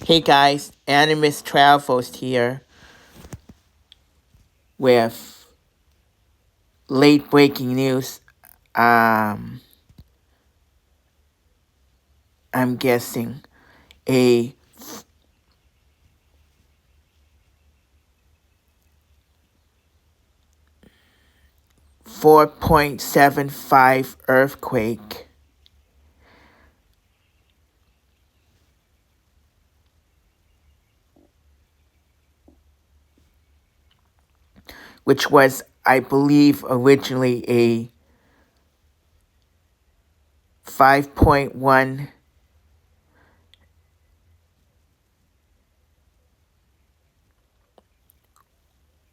Hey guys, Animus Travels here with late breaking news. I'm guessing a 4.75 earthquake which was, I believe, originally a 5.1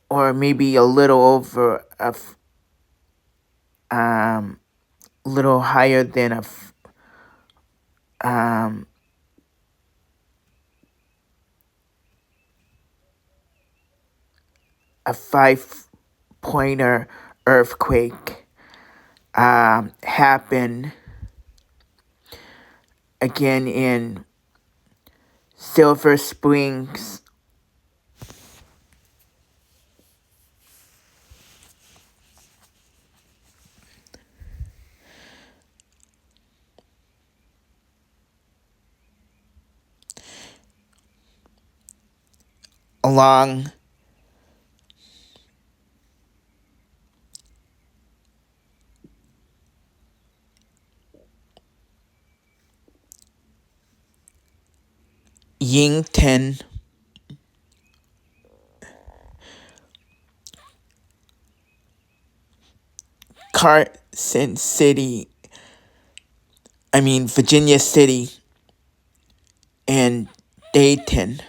or maybe a little over little higher than a 5-pointer earthquake happened again in Silver Springs, along Yankton, Carson City, Virginia City, and Dayton,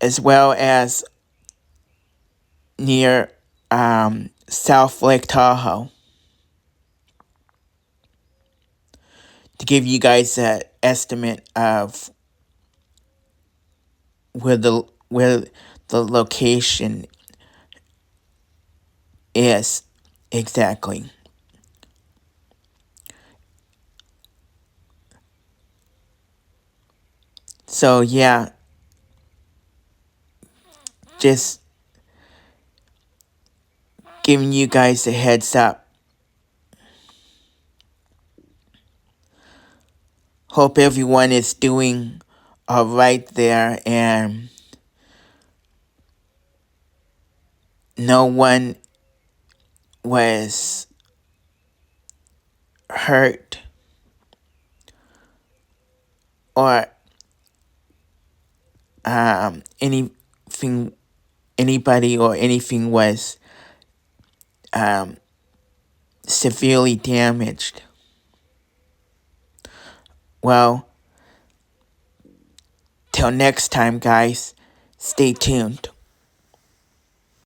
as well as near South Lake Tahoe. To give you guys an estimate of where the location is exactly. So yeah, just giving you guys a heads up. Hope everyone is doing all right there, and no one was hurt or anybody or anything was severely damaged. Well, till next time, guys, stay tuned.